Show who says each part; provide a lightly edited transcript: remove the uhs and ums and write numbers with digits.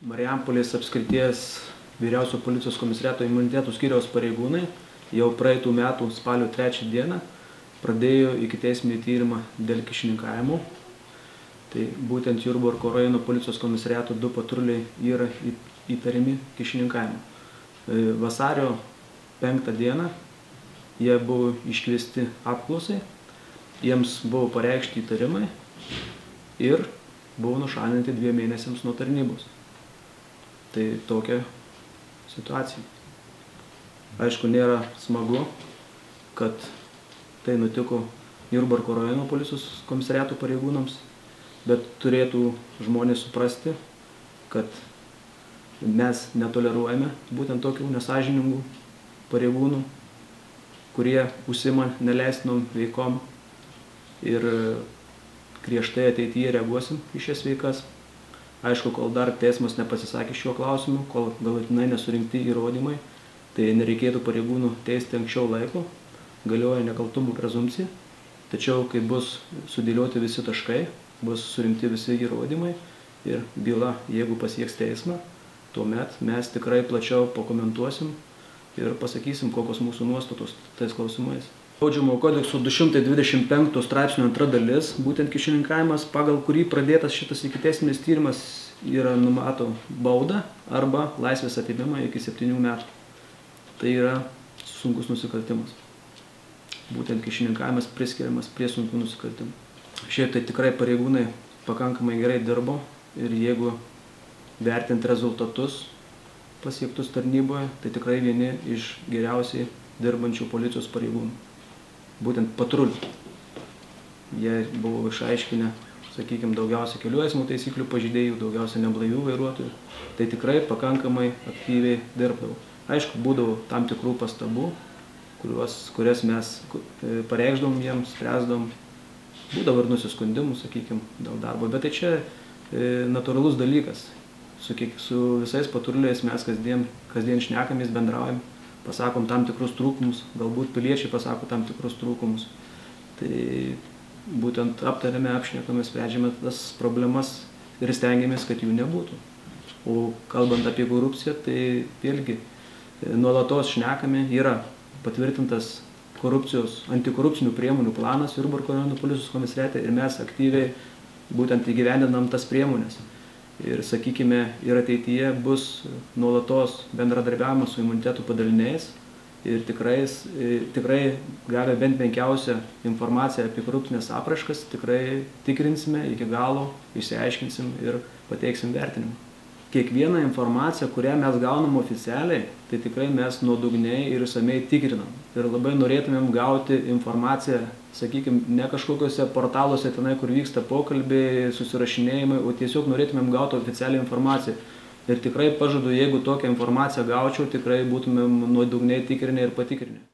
Speaker 1: Marijampolės apskrities vyriausio policijos komisariato imunitetų skyriaus pareigūnai jau praeitų metų spalio 3 dieną pradėjo ikiteisminį tyrimą dėl kyšininkavimo. Tai būtent Jurbarko rajono policijos komisariato 2 patruliai yra įtariami kyšininkavimu. Vasario 5 dieną jie buvo iškviesti apklausai, jiems buvo pareikšti įtarimai ir buvo nušalinti 2 mėnesiams nuo tarnybos. Tai tokia situacija. Aišku, nėra smagu, kad tai nutiko Jurbarko rajono policijos komisariato pareigūnams, bet turėtų žmonės suprasti, kad mes netoleruojame būtent tokių nesąžiningų pareigūnų, kurie užsiima neleistinom veikom ir griežtai ateityje reaguosim į šias veikas. Aišku, kol dar teismas nepasisakė šiuo klausimu, kol galutinai nesurinkti įrodymai, tai nereikėtų pareigūnų teisti anksčiau laiko, galioja nekaltumo prezumpcija. Tačiau, kai bus sudėlioti visi taškai, bus surinkti visi įrodymai ir byla, jeigu pasieks teismą, tuomet mes tikrai plačiau pakomentuosim ir pasakysim, kokios mūsų nuostatos tais klausimais. Baudžiamojo kodekso 225 straipsnio 2 dalis, būtent kyšininkavimas, pagal kurį pradėtas šitas ikiteisminis tyrimas yra numato baudą arba laisvės atėmimą iki 7 metų. Tai yra sunkus nusikaltimas. Būtent kyšininkavimas priskiriamas prie sunkių nusikaltimų. Šiaip tai tikrai pareigūnai pakankamai gerai dirbo ir jeigu vertinti rezultatus pasiektus tarnyboje, tai tikrai vieni iš geriausiai dirbančių policijos pareigūnų. Būtent patrulių. Jie buvo išaiškinę, sakykime, daugiausia kelių eismo taisyklių pažeidėjų, daugiausia neblaivių vairuotojų. Tai tikrai pakankamai aktyviai dirbdavo. Aišku, būdavo tam tikrų pastabų, kurias mes pareikšdavom jiems, spręsdavom. Būdavo ir nusiskundimų, sakykime, dėl darbo. Bet tai čia natūralus dalykas. Su visais patruliais mes kasdien šnekamės, bendraujam. Pasakom tam tikrus trūkumus, galbūt piliečiai pasako tam tikrus trūkumus. Tai būtent aptarėme, apšnekame, sprendžiame tas problemas ir stengiamės, kad jų nebūtų. O kalbant apie korupciją, tai vėlgi nuolatos šnekame, yra patvirtintas antikorupcinių priemonių planas Jurbarko rajono policijos komisariate ir mes aktyviai būtent įgyvendinam tas priemonės. Ir, sakykime, ir ateityje bus nuolatos bendradarbiavimas su imunitetų padaliniais ir tikrai gavę bent menkiausią informaciją apie korupcinės apraiškas, tikrai tikrinsime iki galo, išsiaiškinsim ir pateiksim vertinimą. Kiekvieną informaciją, kurią mes gaunam oficialiai, tai tikrai mes nuodugniai ir išsamiai tikrinam. Ir labai norėtumėm gauti informaciją, sakykime, ne kažkokiuose portaluose tenai, kur vyksta pokalbiai, susirašinėjimai, o tiesiog norėtumėm gauti oficialią informaciją. Ir tikrai pažadu, jeigu tokią informaciją gaučiau, tikrai būtumėm nuodugniai tikrinę ir patikrinę.